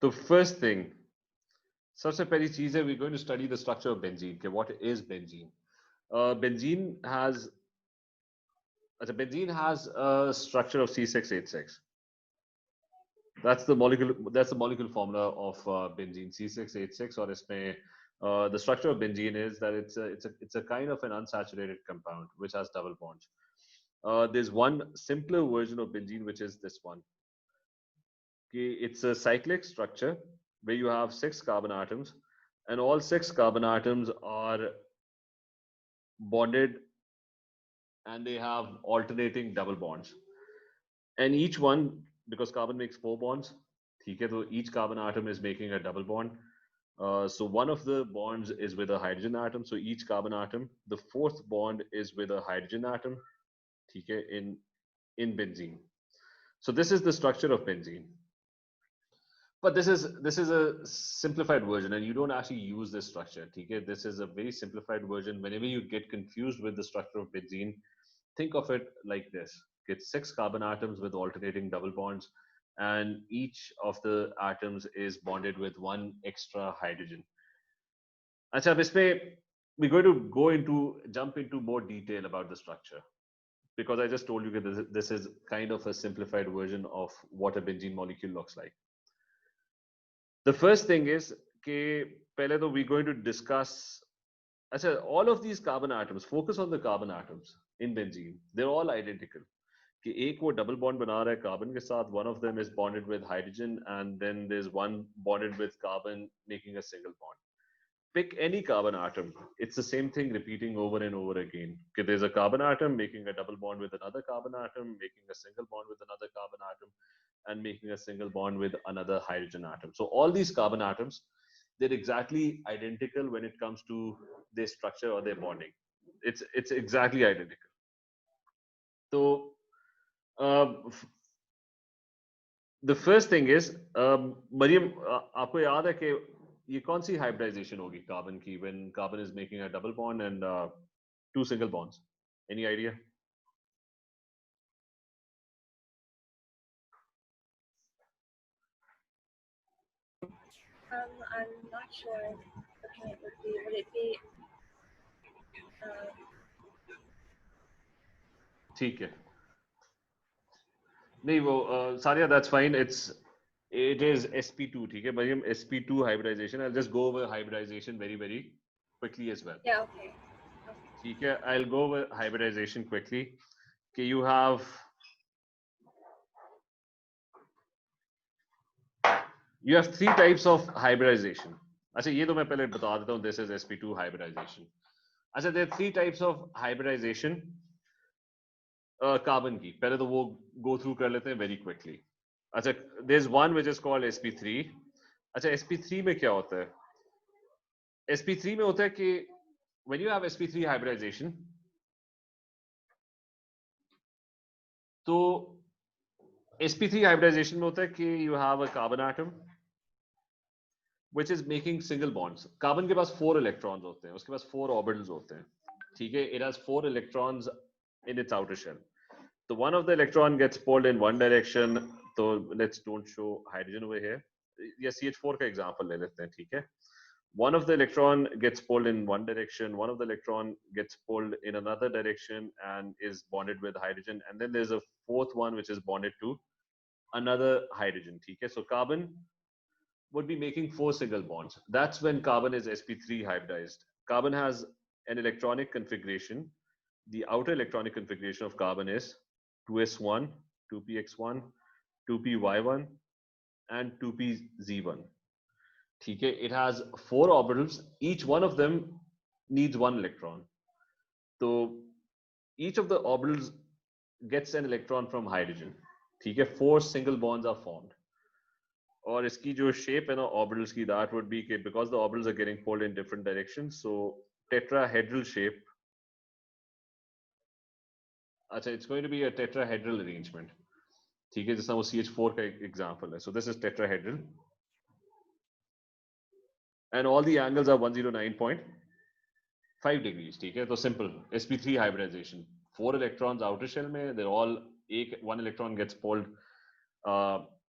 तो first thing, सबसे पहली चीज है, we're going to study the structure of benzene. Okay, what is benzene? Benzene has, benzene has a structure of C6H6. That's the molecule. That's the molecule formula of benzene, C6H6. Or इसमें the structure of benzene is that it's a kind of an unsaturated compound which has double bonds. There's one simpler version of benzene which is this one. Okay, it's a cyclic structure where you have 6 carbon atoms, and all 6 carbon atoms are bonded and they have alternating double bonds. And each one, because carbon makes 4 bonds, okay, so each carbon atom is making a double bond. So one of the bonds is with a hydrogen atom. So each carbon atom, the fourth bond is with a hydrogen atom, okay, in benzene. So this is the structure of benzene. But this is a simplified version, and you don't actually use this structure. Okay? This is a very simplified version. Whenever you get confused with the structure of benzene, think of it like this: get 6 carbon atoms with alternating double bonds, and each of the atoms is bonded with one extra hydrogen. Acha, we're going to jump into more detail about the structure, because I just told you that this is kind of a simplified version of what a benzene molecule looks like. The first thing is that we're going to discuss all of these carbon atoms. Focus on the carbon atoms in benzene. They're all identical. कि एक वो double bond बना रहा है carbon के साथ, one of them is bonded with hydrogen, and then there's one bonded with carbon making a single bond. Pick any carbon atom. It's the same thing repeating over and over again. Okay, there's a carbon atom making a double bond with another carbon atom, making a single bond with another carbon atom, and making a single bond with another hydrogen atom. So all these carbon atoms, they're exactly identical when it comes to their structure or their bonding. It's exactly identical. So the first thing is, Mariam, आपको याद है कि ये कौन सी hybridization होगी carbon की when carbon is making a double bond and 2 single bonds? Any idea? I'm not sure. Okay, would it be? ठीक है. नहीं वो Saria, that's fine. It is sp2. ठीक है Mariam, sp2 hybridization. I'll just go over hybridization very quickly as well. Yeah. Okay. ठीक है, I'll go over hybridization quickly. Okay, you have three types of hybridization. अच्छा ये तो मैं पहले बता देता हूँ. This is sp2 hybridization. अच्छा, there are three types of hybridization carbon की. पहले तो वो go through कर लेते हैं very quickly. अच्छा, there's one which is called sp3. अच्छा, sp3 में क्या होता है? sp3 में होता है कि when you have sp3 hybridization, तो sp3 hybridization में होता है कि you have a carbon atom which is making single bonds. Carbon के पास 4 electrons होते हैं, उसके पास 4 orbitals होते हैं. ठीक है, it has 4 electrons in its outer shell. So one of the electron gets pulled in one direction. So let's don't show hydrogen over here. या CH4 का example ले लेते हैं. ठीक है, one of the electron gets pulled in one direction, one of the electron gets pulled in another direction and is bonded with hydrogen, and then there's a fourth one which is bonded to another hydrogen. ठीक है, so carbon would be making 4 single bonds. That's when carbon is sp3 hybridized. Carbon has an electronic configuration. The outer electronic configuration of carbon is 2s1, 2px1, 2py1, and 2pz1. Okay, it has 4 orbitals. Each one of them needs 1 electron. So each of the orbitals gets an electron from hydrogen. Okay, 4 single bonds are formed. और इसकी जो shape है ना orbitals की, that would be कि because the orbitals are getting pulled in different directions, so tetrahedral shape. अच्छा, it's going to be a tetrahedral arrangement. ठीक है, जैसा वो CH4 का example है. So this is tetrahedral, and all the angles are 109.5 degrees. ठीक है, तो simple sp3 hybridization. 4 electrons outer shell में, they're all one electron gets pulled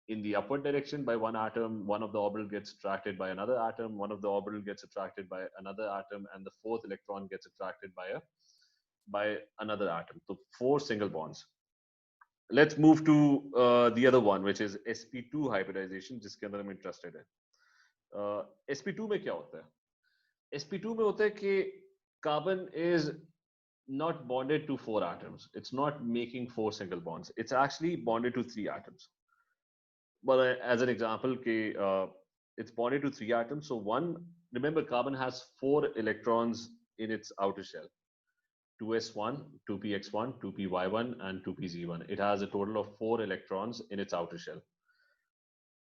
in the upward direction by one atom, one of the orbital gets attracted by another atom, one of the orbital gets attracted by another atom, and the fourth electron gets attracted by another atom. So four single bonds. Let's move to the other one, which is sp2 hybridization, जिसके अंदर हम interested है. sp2 में क्या होता है? sp2 में होता है कि carbon is not bonded to four atoms. It's not making four single bonds. It's actually bonded to three atoms. But as an example, it's bonded to three atoms. So one, remember, carbon has four electrons in its outer shell: 2s1, 2px1, 2py1, and 2pz1. It has a total of four electrons in its outer shell.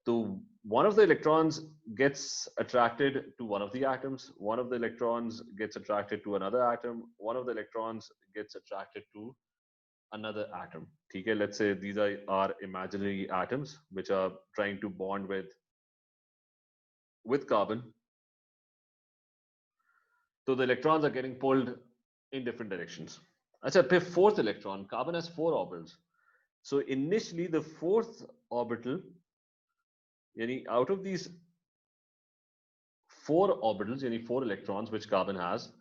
So one of the electrons gets attracted to one of the atoms, one of the electrons gets attracted to another atom, one of the electrons gets attracted to another atom. Okay, let's say these are our imaginary atoms which are trying to bond with carbon. So the electrons are getting pulled in different directions. Achha, the fourth electron, carbon has four orbitals. So initially the fourth orbital, yani out of these four orbitals, yani four electrons which carbon has,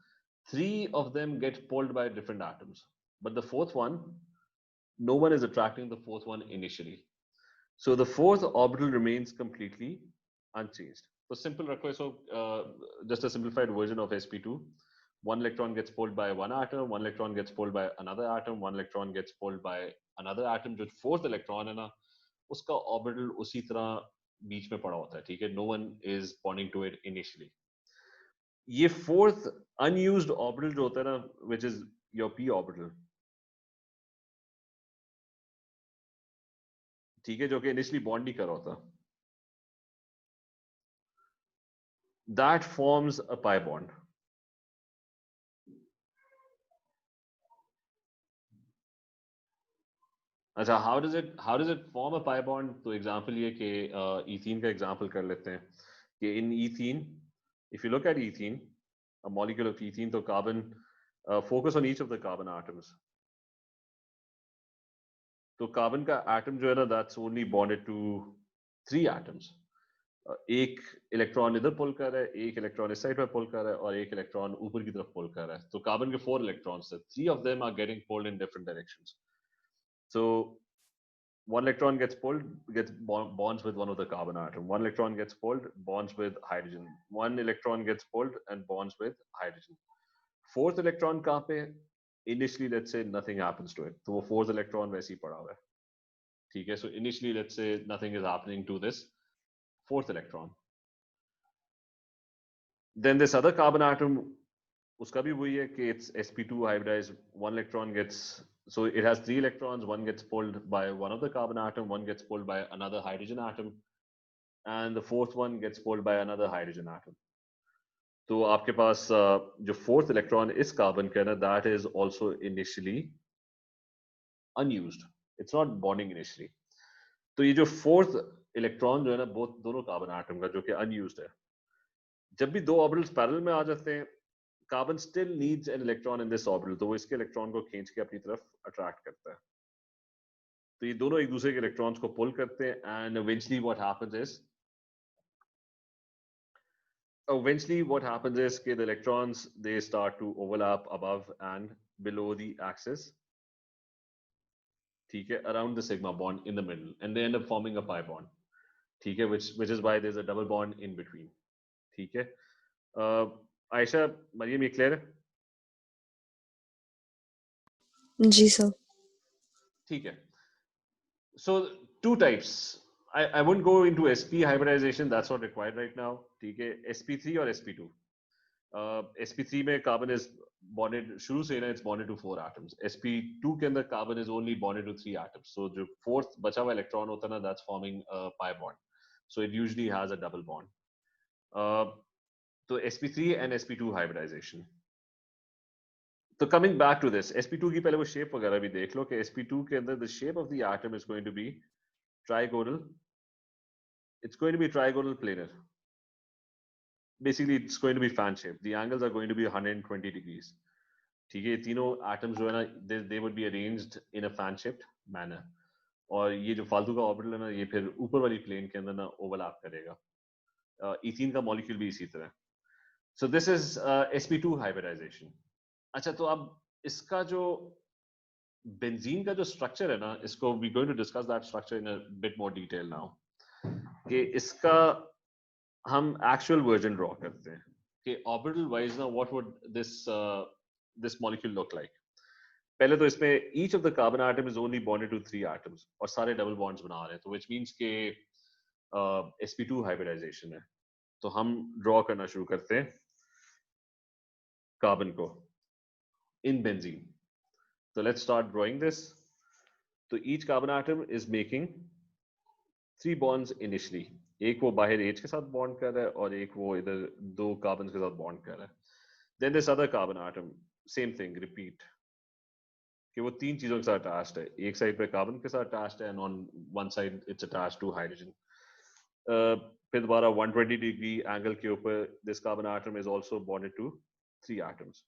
three of them get pulled by different atoms. But the fourth one, no one is attracting the fourth one initially. So the fourth orbital remains completely unchanged. So simple request. So just a simplified version of sp2. One electron gets pulled by one atom, one electron gets pulled by another atom, one electron gets pulled by another atom. जो fourth electron है ना, उसका orbital उसी तरह बीच में पड़ा होता है, ठीक है? No one is bonding to it initially. ये fourth unused orbital जो होता है ना, which is your p orbital, ठीक है, जो कि initially bond नहीं कर रहा होता, that forms a pi bond. अच्छा, how does it form a pi bond? तो example ये कि ethene का example कर लेते हैं कि in ethene, if you look at ethene, a molecule of ethene, तो carbon, focus on each of the carbon atoms. तो carbon का atom जो है ना, that's only bonded to three atoms. एक इलेक्ट्रॉन इधर पुल कर रहा है, एक इलेक्ट्रॉन इस साइड पे पुल कर रहा है और एक इलेक्ट्रॉन ऊपर की तरफ पुल कर रहा है. तो कार्बन के फोर इलेक्ट्रॉन्स है, three of them are getting pulled in different directions. So one electron gets pulled, bonds with one of the carbon atom. One electron gets pulled, bonds with hydrogen. One electron gets pulled and bonds with hydrogen. Fourth electron कहाँ पे? Initially, let's say nothing happens to it. तो वो fourth electron वैसे ही पड़ा हुआ है. ठीक है? So initially, let's say nothing is happening to this fourth electron. Then this other carbon atom, उसका भी वही है कि it's sp2 hybridized. One electron gets, so it has three electrons, one gets pulled by one of the carbon atom, one gets pulled by another hydrogen atom, and the fourth one gets pulled by another hydrogen atom. तो आपके पास जो fourth electron is carbon का ना, that is also initially unused. It's not bonding initially. तो ये जो fourth electron जो है ना, दोनों carbon atom का जो कि unused है, जब भी दो orbitals parallel में आ जाते हैं, carbon still needs an electron in this orbital, तो वो इसके electron को खींच के अपनी तरफ attract करता है. तो ये दोनों एक दूसरे के electrons को pull करते हैं, and eventually what happens is कि the electrons, they start to overlap above and below the axis, ठीक है, around the sigma bond in the middle, and they end up forming a pi bond, ठीक है, which is why there's a double bond in between, ठीक है. आयशा, मरियम, ये clear है? जी sir. ठीक है. So two types. I wouldn't go into sp hybridization. That's not required right now. ठीक है, sp3 और sp2. sp3 में carbon is bonded, शुरू से ना it's bonded to four atoms. sp2 के अंदर carbon is only bonded to three atoms. So जो fourth बचा हुआ electron होता है ना, that's forming a pi bond. So it usually has a double bond. तो sp3 and sp2 hybridization. So coming back to this, sp2 की पहले वो shape वगैरह भी देख लो कि sp2 के अंदर the shape of the atom is going to be trigonal. It's going to be trigonal planar. Basically, it's going to be fan shaped. The angles are going to be 120 degrees. ठीक है, तीनों atoms जो है ना, they would be arranged in a fan shaped manner. और ये जो फालतू का ऑर्बिटल है ना, ये फिर ऊपर वाली प्लेन के अंदर ना ओवरलैप करेगा. इथीन का मॉलिक्यूल भी इसी तरह. So this is sp2 hybridization. अच्छा, तो अब इसका जो बेंजीन का जो स्ट्रक्चर है ना, इसको we going to discuss that structure in a bit more detail now. कि इसका हम एक्चुअल वर्जन ड्रॉ करते हैं कि ऑर्बिटल वाइज ना what would this molecule look like. पहले तो इसमें each of the carbon atom is only bonded to 3 atoms और सारे डबल बॉन्ड्स बना रहे हैं, तो व्हिच मींस के sp2 हाइब्रिडाइजेशन है. तो हम ड्रॉ करना शुरू करते हैं कार्बन को in benzene. So let's start drawing this. So each carbon atom is making 3 bonds initially. एक वो बाहर H के साथ बॉन्ड कर रहा है और एक वो इधर 2 कार्बन के साथ बॉन्ड कर रहा है. Then this other carbon atom, same thing, repeat. कि वो 3 चीजों के साथ अटैच्ड है. एक साइड पे कार्बन के साथ अटैच्ड है and on one side it's attached to hydrogen. फिर दोबारा 120 degree angle के ऊपर this carbon atom is also bonded to 3 atoms.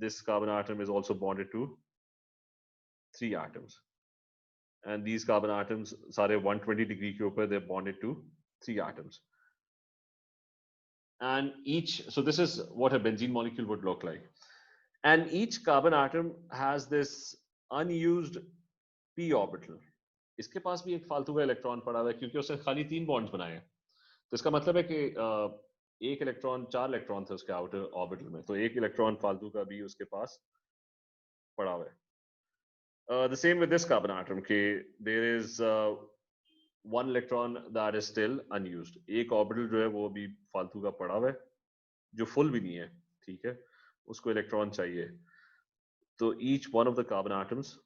This carbon atom is also bonded to 3 atoms, and these carbon atoms सारे 120 degree के ऊपर they're bonded to 3 atoms, and each, so this is what a benzene molecule would look like, and each carbon atom has this unused p orbital. इसके पास भी एक फालतू का electron पड़ा हुआ है क्योंकि उसने खाली 3 बॉन्ड्स बनाए हैं. तो इसका मतलब है कि एक इलेक्ट्रॉन, 4 इलेक्ट्रॉन थे उसके आउटर ऑर्बिटल में, तो एक इलेक्ट्रॉन फालतू का भी उसके पास पड़ा हुआ है. The same with this carbon atom कि there is one electron that is still unused. एक ऑर्बिटल जो है वो भी फालतू का पड़ा हुआ है जो फुल भी नहीं है, ठीक है, उसको इलेक्ट्रॉन चाहिए. तो each one of the carbon atoms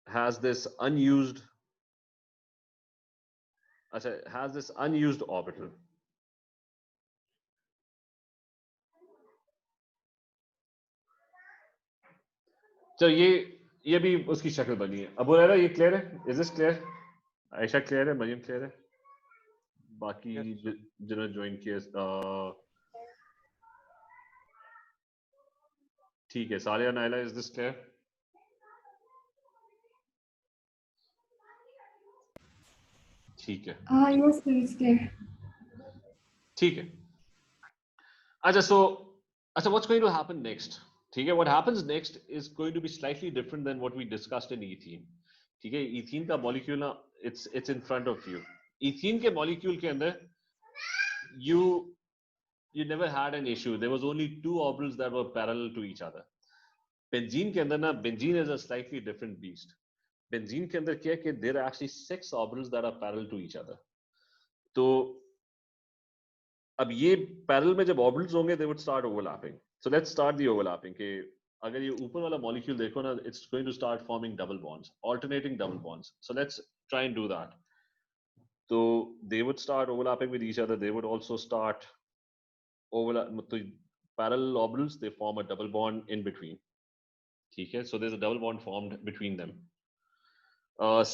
has this unused, अच्छा, has this unused orbital. तो ये भी उसकी शक्ल बनी है. अबू रहरा, ये क्लियर है? Is this clear? Ayesha clear है? मरियम क्लियर है? बाकी जिन्होंने ज्वाइन किया ठीक है. सालिया, नाइला, इज दिस क्लियर? ठीक है. Yes, please, clear. ठीक है. अच्छा, so अच्छा, what's going to happen next? ठीक है, what happens next is going to be slightly different than what we discussed in ethene. ठीक है, ethene का molecule ना, it's in front of you. ethene के molecule के अंदर you never had an issue. There was only 2 orbitals that were parallel to each other. Benzene के अंदर ना, benzene is a slightly different beast. Benzene के अंदर क्या है कि there are actually 6 orbitals that are parallel to each other. तो अब ये पैरेलल में जब ऑर्बिटल्स होंगे they would start overlapping. So let's start the overlapping कि अगर ये ऊपर वाला मॉलिक्यूल देखो ना, it's going to start forming double bonds, alternating double bonds. So let's try and do that. So they would start overlapping with each other. They would also start overlap. तो parallel orbitals, they form a double bond in between. ठीक है, so there's a double bond formed between them.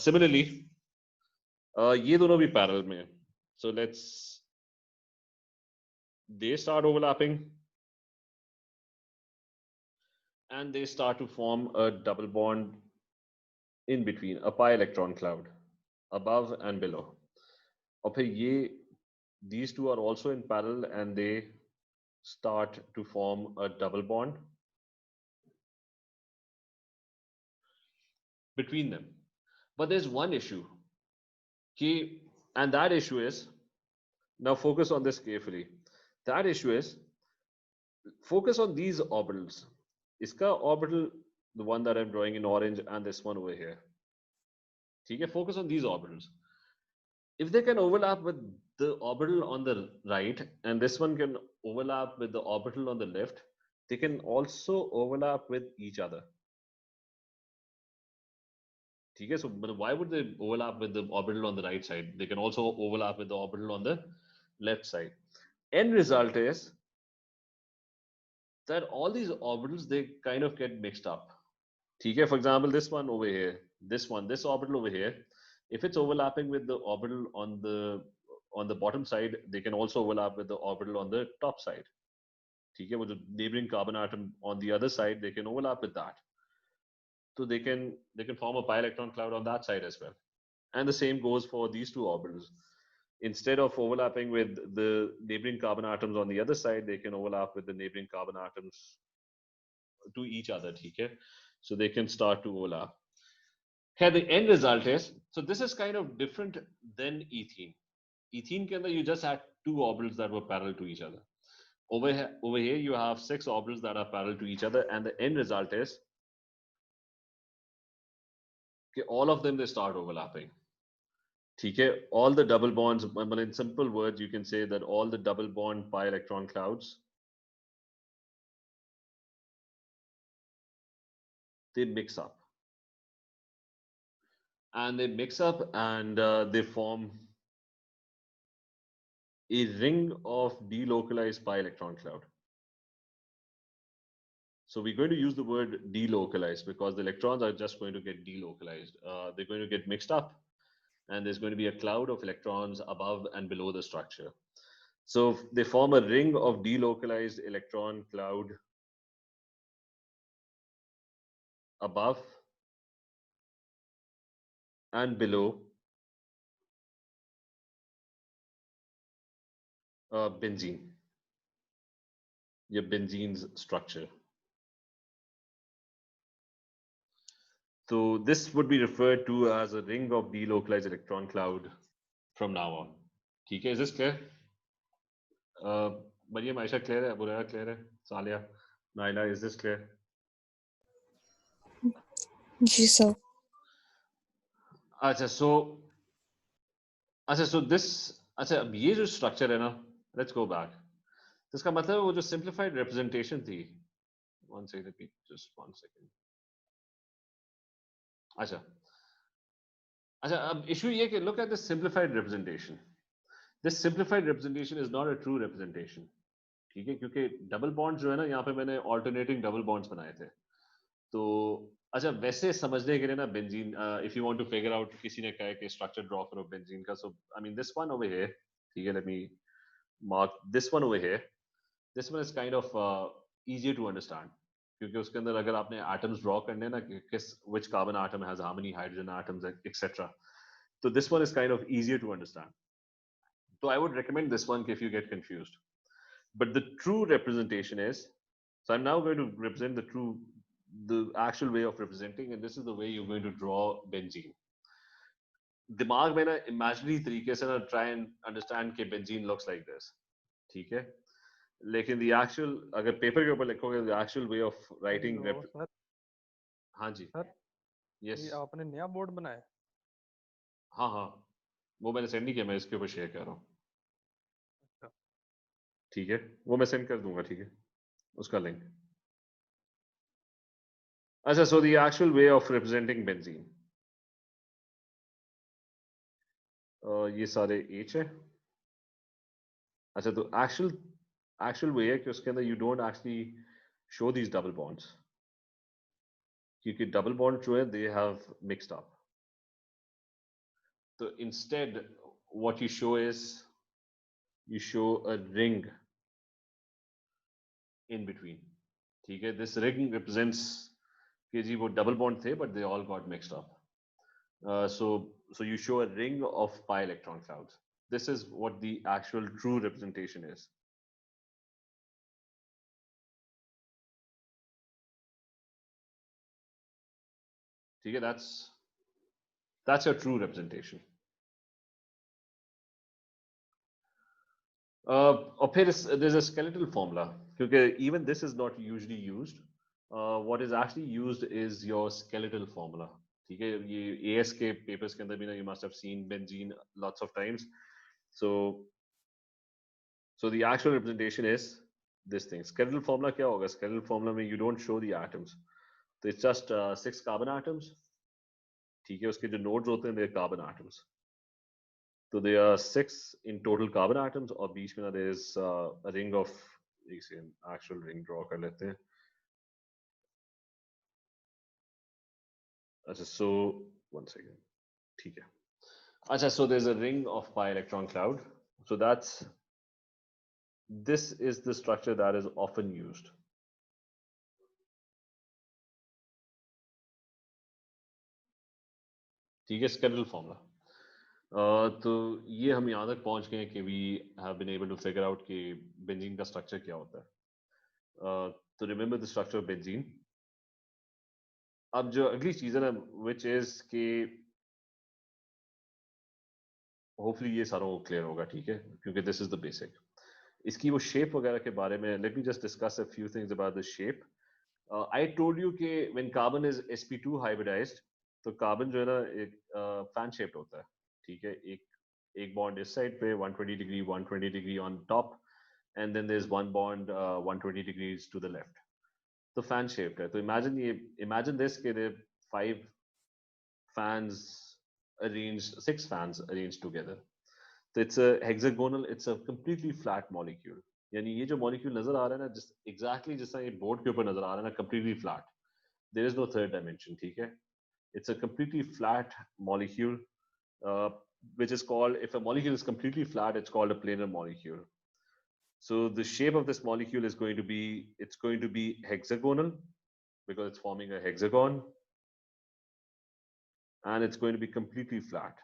Similarly, ये दोनों भी parallel में. So they start overlapping and they start to form a double bond in between, a pi electron cloud above and below. और फिर ये these two are also in parallel and they start to form a double bond between them. But there's one issue, and that issue is, now focus on this carefully. That issue is, focus on these orbitals. Iska orbital, the one that I'm drawing in orange, and this one over here. Okay, focus on these orbitals. If they can overlap with the orbital on the right, and this one can overlap with the orbital on the left, they can also overlap with each other. Okay, so why would they overlap with the orbital on the right side? They can also overlap with the orbital on the left side. End result is that all these orbitals, they kind of get mixed up. Okay, for example, this one over here, this orbital over here, if it's overlapping with the orbital on the bottom side, they can also overlap with the orbital on the top side. ठीक है, वो जो neighboring carbon atom on the other side, they can overlap with that. So they can form a pi electron cloud on that side as well. And the same goes for these two orbitals. Instead of overlapping with the neighboring carbon atoms on the other side, they can overlap with the neighboring carbon atoms to each other. Okay, so they can start to overlap. Here the end result is, so this is kind of different than ethene. Ethene ke andar you just had two orbitals that were parallel to each other. Over here you have 6 orbitals that are parallel to each other, and the end result is okay, all of them they start overlapping. Okay, all the double bonds, in simple words, you can say that all the double bond pi electron clouds, they mix up. And they mix up and they form a ring of delocalized pi electron cloud. So we're going to use the word delocalized because the electrons are just going to get delocalized. They're going to get mixed up, and there's going to be a cloud of electrons above and below the structure. So they form a ring of delocalized electron cloud above and below benzene, your benzene's structure. So this would be referred to as a ring of delocalized electron cloud from now on. Okay, is this clear? Mariam, Aisha, clear hai? Buraya, clear hai? Salia, Naila, is this clear? जी sir. अच्छा, so this, अच्छा अब ये जो structure है ना, let's go back. इसका मतलब वो जो simplified representation थी, one second, repeat, just 1 second. अच्छा, अब issue ये कि look at the simplified representation. This simplified representation is not a true representation. ठीक है, क्योंकि डबल बॉन्ड जो है ना, यहाँ पे मैंने ऑल्टरनेटिंग डबल बॉन्ड्स बनाए थे. तो अच्छा, वैसे समझने के लिए ना benzene, if you want to figure out, किसी ने कहा कि स्ट्रक्चर ड्रॉ करो बेंजीन का, so I mean this one over here, ठीक है, let me mark this one over here. This one is kind of easier to understand, क्योंकि उसके अंदर अगर आपने एटम्स ड्रॉ करने ना कि किस which carbon atom has how many hydrogen atoms etcetera, तो this one is kind of easier to understand. So I would recommend this one if you get confused. But the true representation is, so I'm now going to represent the actual way of representing, and this is the way you're going to draw benzene. दिमाग में ना imaginary तरीके से ना try and understand कि benzene looks like this, ठीक है? लेकिन the actual, अगर पेपर के ऊपर लिखोगे, the actual way of writing sir. हाँ जी सर, yes, ये आपने नया बोर्ड बनाया? हाँ हाँ, वो मैंने सेंड नहीं किया, मैं इसके ऊपर शेयर कर रहा हूँ. ठीक है, वो मैं सेंड कर दूंगा, ठीक है, उसका लिंक. अच्छा, so the actual way of representing benzene, ये सारे H है. अच्छा, तो actual way है कि उसके अंदर you don't actually show these double bonds, क्योंकि double bond जो है they have mixed up. So instead what you show is you show a ring in between. ठीक है, this ring represents कि जी वो double bond थे but they all got mixed up. So you show a ring of pi electron clouds. This is what the actual true representation is. ठीक है, that's your true representation. और फिर there's a skeletal formula, क्योंकि even this is not usually used. What is actually used is your skeletal formula. ठीक है, ये AS के papers के अंदर भी ना, you must have seen benzene lots of times. So the actual representation is this thing. Skeletal formula क्या होगा? Skeletal formula में you don't show the atoms. So it's just 6 carbon atoms. ठीक है, उसके जो nodes होते हैं, they're carbon atoms. So there are 6 in total carbon atoms, और बीच में ना there is a ring of, एक सेकंड, actual ring draw कर लेते हैं. अच्छा, so 1 second, ठीक है. अच्छा, so there's a ring of pi electron cloud. So that's this is the structure that is often used. ठीक है, skeletal formula. तो ये हम यहाँ तक पहुँच गए कि we have been able to figure out कि benzene का structure क्या होता है. तो remember the structure of benzene. अब जो अगली चीज़ है ना, which is कि hopefully ये सारों को clear होगा, ठीक है, क्योंकि this is the basic. इसकी वो shape वगैरह के बारे में let me just discuss a few things about the shape. I told you कि when carbon is sp2 hybridized, तो carbon जो है ना एक fan shaped होता है, ठीक है, एक bond इस side पे 120 degree 120 degree on top, and then there's one bond 120 degrees to the left. तो fan shaped है. तो imagine this कि there are 5 fans arranged, 6 fans arranged together. So it's a hexagonal, it's a completely flat molecule. यानी ये जो molecule नजर आ रहा है ना, just exactly जिस तरह ये board के ऊपर नजर आ रहा है ना, completely flat. There is no third dimension, ठीक है? It's a completely flat molecule, which is called, if a molecule is completely flat, it's called a planar molecule. So the shape of this molecule is going to be, it's going to be hexagonal because it's forming a hexagon, and it's going to be completely flat.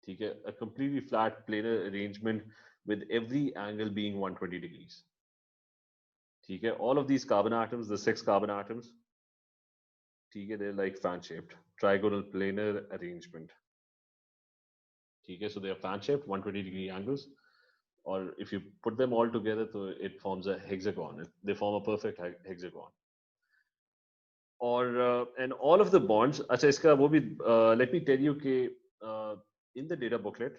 Okay, a completely flat planar arrangement with every angle being 120 degrees. Okay, all of these carbon atoms, the 6 carbon atoms, okay, they're like fan shaped, trigonal planar arrangement. Okay, so they are fan shaped, 120 degree angles, or if you put them all together, so it forms a hexagon. They form a perfect hexagon. Or and all of the bonds, अच्छा इसका वो भी let me tell you कि in the data booklet,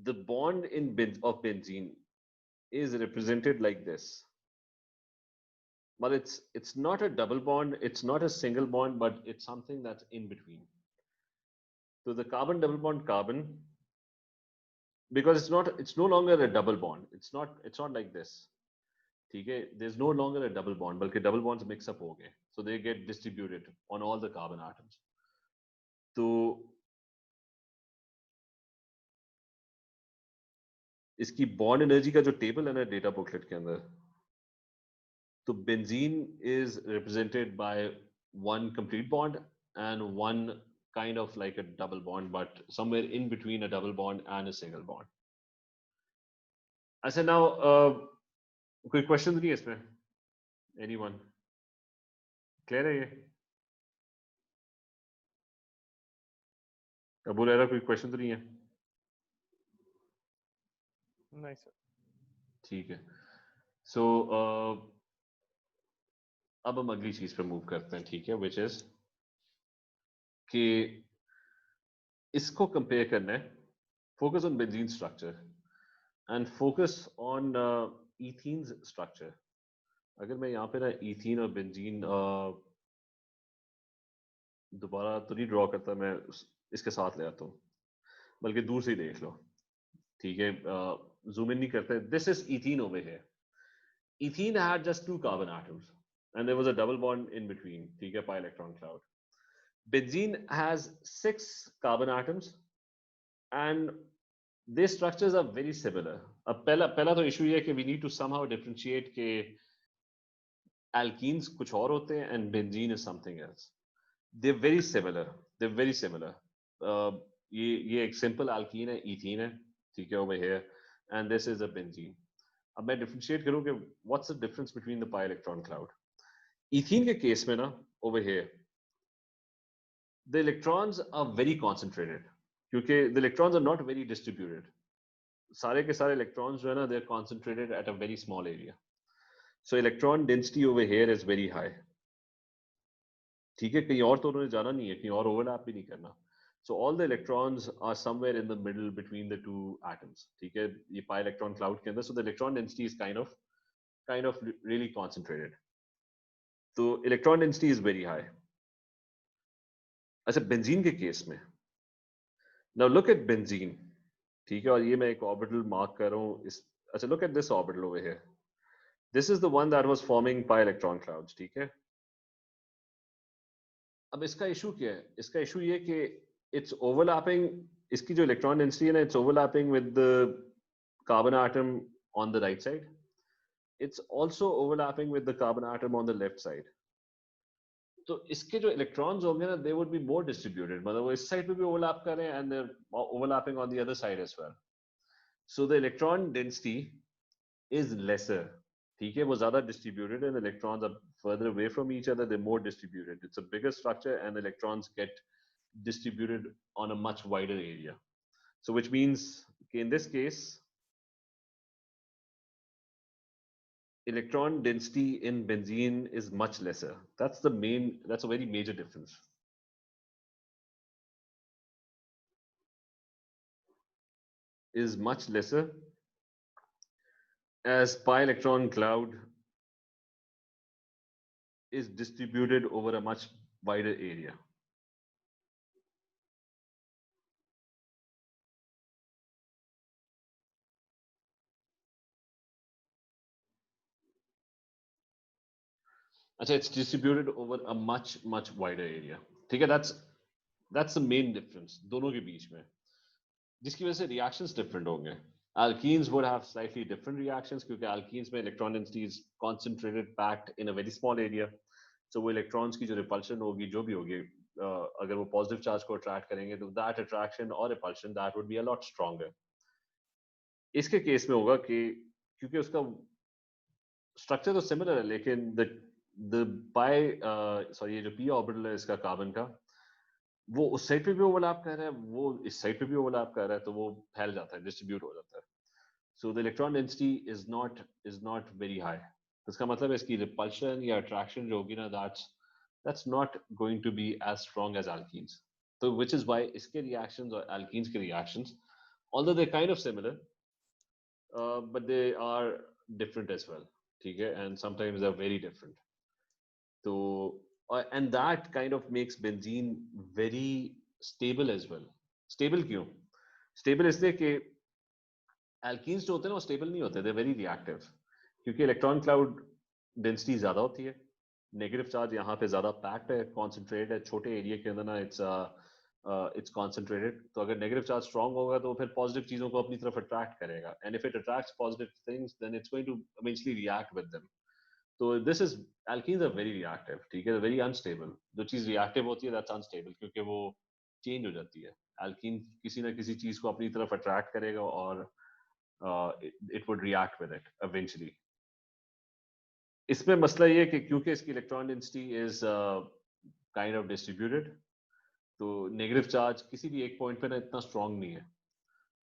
the bond of benzene is represented like this. But it's not a double bond, it's not a single bond, but it's something that's in between. So the carbon double bond carbon, because it's no longer a double bond. It's not like this. Okay, there's no longer a double bond, but double bonds mix up हो गए, so they get distributed on all the carbon atoms. तो इसकी bond energy का जो table है ना data booklet के अंदर, तो benzene is represented by one complete bond and one kind of like a double bond, but somewhere in between a double bond and a single bond. अच्छा, now कोई question नहीं है इसमें? Anyone? क्लियर है ये? अबू लहरा, कोई क्वेश्चन तो नहीं है? नहीं सर. ठीक है. सो अब हम अगली चीज पे मूव करते हैं, ठीक है, विच इज कि इसको कंपेयर करना है, focus on benzene structure and focus on ethene's structure. अगर मैं यहाँ पे ना इथीन और बेंजीन दोबारा तो नहीं ड्रॉ करता, मैं इसके साथ ले आता हूँ, बल्कि दूर से ही देख लो, ठीक है, जूम इन नहीं करते. This is ethene over here. Ethene had just 2 carbon atoms and there was a double bond in between, ठीक है, pi electron cloud. Benzene has 6 carbon atoms and their structures are very similar. अब पहला तो issue ये है कि we need to somehow differentiate कि alkenes कुछ और होते हैं and benzene is something else. They're very similar. They're very similar. ये एक simple alkene है, ethene है, ठीक है, over here, and this is a benzene. अब मैं differentiate करूँ कि what's the difference between the pi electron cloud? Ethene के केस में ना, over here, the electrons are very concentrated, क्योंकि the electrons are not very distributed. सारे के सारे electrons जो है ना, they're concentrated at a very small area. So electron density over here is very high. ठीक है, कहीं और तो उन्होंने जाना नहीं है, कहीं और overlap भी नहीं करना. So all the electrons are somewhere in the middle between the two atoms. ठीक है, ये pi electron cloud के अंदर, so the electron density is kind of really concentrated. तो electron density is very high. अच्छा, बेंजीन के case में, now look at benzene, ठीक है, और ये मैं एक ऑर्बिटल मार्क कर रहा हूँ इस, अच्छा, look at this orbital over here. This is the one that was forming pi electron clouds, ठीक है. अब इसका इशू क्या है? इसका इशू ये कि it's overlapping, इसकी जो electron density है ना, it's overlapping with the carbon atom on the right side, it's also overlapping with the carbon atom on the left side. तो इसके जो electrons होंगे ना, they would be more distributed. मतलब वो इस side पे भी overlap कर रहे हैं and they're overlapping on the other side as well. So the electron density is lesser. ठीक है, वो ज़्यादा distributed and electrons are further away from each other. They're more distributed. It's a bigger structure and electrons get distributed on a much wider area. So which means in this case, electron density in benzene is much lesser. That's a very major difference. Is much lesser as pi electron cloud is distributed over a much wider area. It's distributed over a much wider area. ठीक है, that's the main difference दोनों के बीच में, जिसकी वजह से reactions different होंगे. Alkenes would have slightly different reactions क्योंकि alkenes में electron density is concentrated, packed in a very small area. So वो electrons की जो repulsion होगी, जो भी होगी, अगर वो positive charge को attract करेंगे, तो that attraction or repulsion that would be a lot stronger. इसके केस में होगा कि क्योंकि उसका स्ट्रक्चर तो सिमिलर है, लेकिन ये जो p ऑर्बिटल है इसका कार्बन का, वो उस साइड पे भी ओवरलैप कर रहा है, वो इस साइड पे भी ओवरलैप कर रहा है, तो वो फैल जाता है, डिस्ट्रीब्यूट हो जाता है. So the electron density is not very high. इसका मतलब है इसकी रिपल्शन या अट्रैक्शन जो होगी ना, that's not going to be as strong as alkenes. So which is why इसके reactions और alkenes के reactions, although they're kind of similar, but they are different as well. ठीक है, and sometimes they're very different. So and that kind of makes benzene very stable as well. Stable क्यों? Stable इसलिए कि alkenes जो होते हैं ना वो stable नहीं होते, they're very reactive. क्योंकि electron cloud density ज़्यादा होती है, negative charge यहाँ पे ज़्यादा packed है, concentrated है, छोटे area के अंदर ना it's concentrated. तो अगर negative charge strong होगा तो फिर positive चीज़ों को अपनी तरफ attract करेगा, and if it attracts positive things, then it's going to eventually react with them. तो this is alkenes are very reactive, ठीक है, very unstable. जो चीज reactive होती है that's unstable क्योंकि वो change हो जाती है. Alkene किसी ना किसी चीज को अपनी तरफ attract करेगा और it would react with it eventually. इसमें मसला ये है कि क्योंकि इसकी electron density is kind of distributed, तो negative charge किसी भी एक point पे ना इतना strong नहीं है,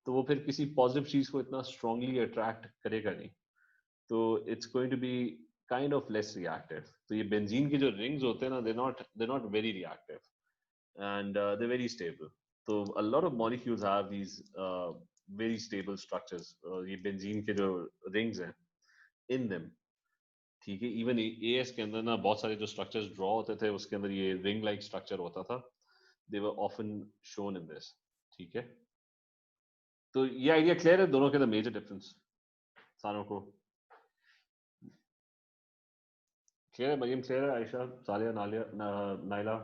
तो वो फिर किसी positive चीज को इतना strongly attract करेगा नहीं, तो it's going to be kind of less reactive. तो ये benzene के जो rings होते हैं ना, they're not very reactive and they're very stable. So a lot of molecules have these very stable structures. ये benzene के जो rings हैं in them, ठीक है, even AS के अंदर ना बहुत सारे जो structures draw होते थे उसके अंदर ये ring like structure होता था. They were often shown in this. ठीक है, तो ये idea clear है दोनों के अंदर major difference सारों को. Clear है मरियम, clear है आयशा, सालिया, नाइला?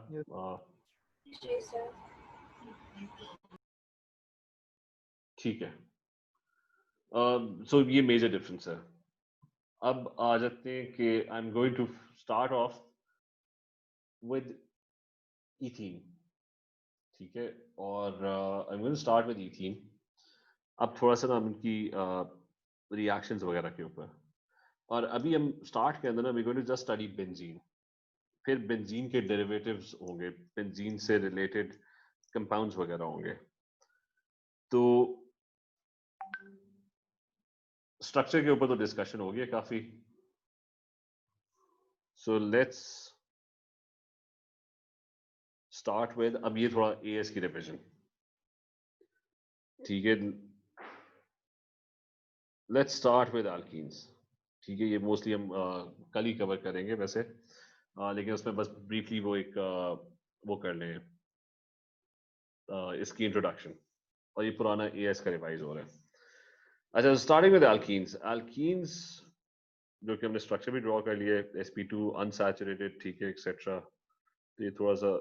जी सर. ठीक है, so ये major difference है. अब आ जाते हैं कि I'm going to start off with ethene. ठीक है, और I'm going to start with ethene. अब थोड़ा सा ना उनकी reactions वगैरह के ऊपर, और अभी हम start के अंदर ना we're going to just study benzene. फिर benzene के derivatives होंगे, benzene से related compounds वगैरह होंगे. तो स्ट्रक्चर के ऊपर तो डिस्कशन हो गया काफी. सो लेट्स स्टार्ट विद, अब ये थोड़ा एएस की रिवीजन, ठीक है. Let's start with alkenes. ठीक है, ये मोस्टली हम कल ही कवर करेंगे वैसे, लेकिन उसमें बस ब्रीफली वो एक वो कर लें इसकी इंट्रोडक्शन, और ये पुराना एएस का रिवाइज हो रहा है. अच्छा, स्टार्टिंग विद एल्कीन्स. एल्कीन्स जो कि हमने स्ट्रक्चर भी ड्रॉ कर लिए, sp2 अनसैचुरेटेड, ठीक है, एक्सेट्रा. तो ये थोड़ा सा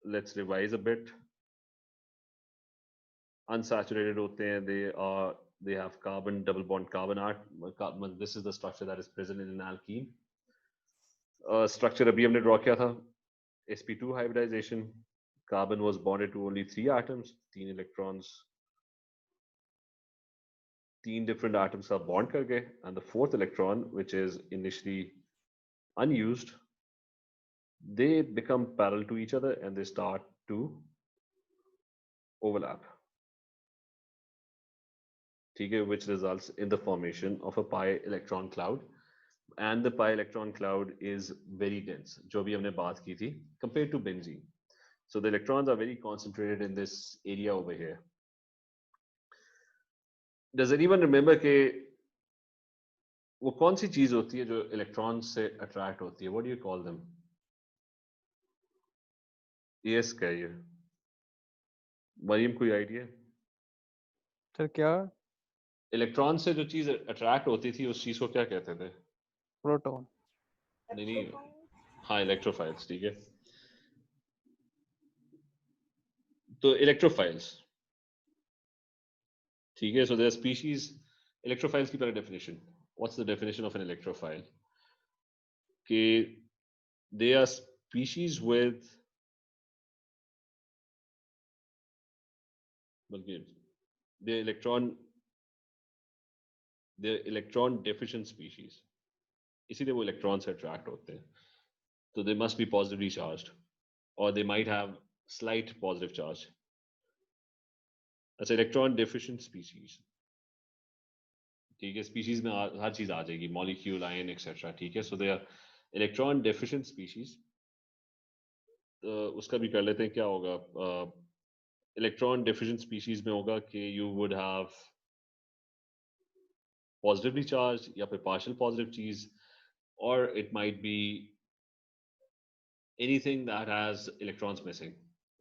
let's revise a bit. Unsaturated होते हैं, they are they have carbon double bond carbon atom. This is the structure that is present in an alkene. Structure अभी हमने draw किया था sp2 hybridization. Carbon was bonded to only 3 atoms, 3 electrons. 3 different atoms are bond कर गए, and the fourth electron, which is initially unused, they become parallel to each other and they start to overlap. Okay, which results in the formation of a pi electron cloud, and the pi electron cloud is very dense, जो भी हमने बात की थी, compared to benzene. So the electrons are very concentrated in this area over here. Does anyone remember कि वो कौन सी चीज होती है जो इलेक्ट्रॉन से अट्रैक्ट होती है? What do you call them? Yes, क्या है ये? मरियम, कोई आइडिया? सर क्या? इलेक्ट्रॉन से जो चीज अट्रैक्ट होती थी उस चीज को क्या कहते थे? प्रोटॉन। नहीं, हाँ, इलेक्ट्रोफाइल्स, ठीक है। तो इलेक्ट्रोफाइल्स, ठीक है। So there are species. Electrophiles की पहले definition. What's the definition of an electrophile? कि they are species with they're electron deficient species. इसीलिए वो इलेक्ट्रॉन से अट्रैक्ट होते हैं. So they must be positively charged, or they might have slight positive charge. अच्छा, electron deficient species, ठीक है। Species में हर चीज आ जाएगी, मॉलिक्यूल, आयन, एक्सेट्रा, ठीक है। So they are electron deficient species. उसका भी कर लेते हैं, क्या होगा? इलेक्ट्रॉन डेफिशिएंट स्पीशीज में होगा कि you would have positively charge या फिर पार्शियल पॉजिटिव चीज, और it might be anything that has electrons missing.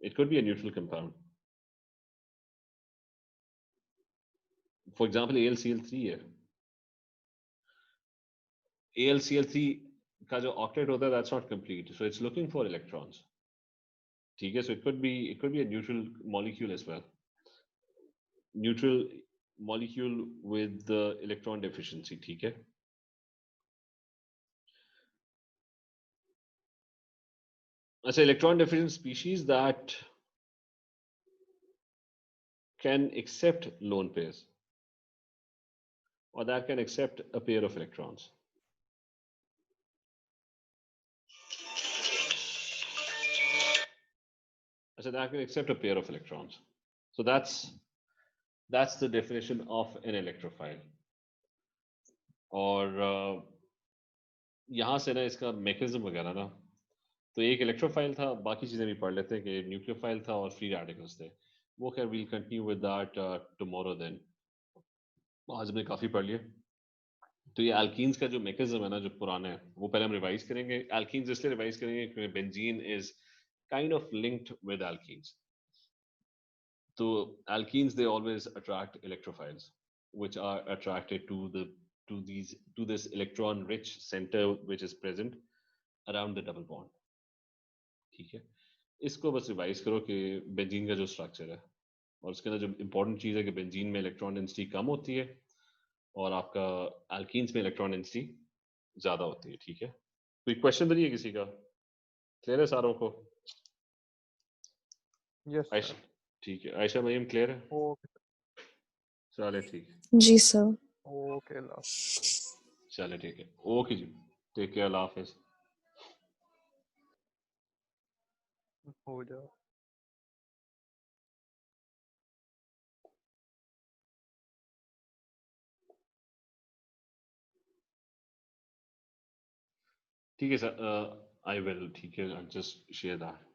It could be a neutral compound. For example, AlCl3 है. AlCl3 का जो octet होता है, that's not complete, so it's looking for electrons. ठीक है, so it could be a neutral molecule as well. Neutral molecule with the electron deficiency, ठीक है. अच्छा, electron deficient species that can accept lone pairs, or that can accept a pair of electrons. So that can accept a pair of electrons. So that's the definition of an electrophile. और यहाँ से ना इसका mechanism वगैरह ना, तो एक electrophile था, बाकी चीजें भी पढ़ लेते हैं कि न्यूक्लियोफाइल था और फ्री रेडिकल्स थे. वो खैर we'll continue with that tomorrow. Then आज हमने काफी पढ़ लिया. तो ये एल्कीन्स का जो मैकेनिज्म है ना, जो पुराना है, वो पहले हम रिवाइज करेंगे. एल्कीन्स इसलिए रिवाइज करेंगे क्योंकि benzene is kind of linked with alkenes. तो alkenes they always attract electrophiles which are attracted to this electron rich center which is present around the double bond. ठीक है, इसको बस रिवाइज करो कि बेंजीन का जो स्ट्रक्चर है, और उसके अंदर जो इंपॉर्टेंट चीज है कि बेंजीन में इलेक्ट्रॉन डेंसिटी कम होती है और आपका एल्कीन्स में इलेक्ट्रॉन डेंसिटी ज्यादा होती है. ठीक है, कोई क्वेश्चन तो नहीं है किसी का? क्लियर है सारों को? यस आयशा, ठीक है. आयशा मरियम क्लियर है? ओके. चले ठीक है. जी सर. ओके, चले ठीक है. ओके जी, टेक केयर. अल्लाह हाफिज. हो जाओ. ठीक है सर, आई विल. ठीक है, आई जस्ट शेयर दैट.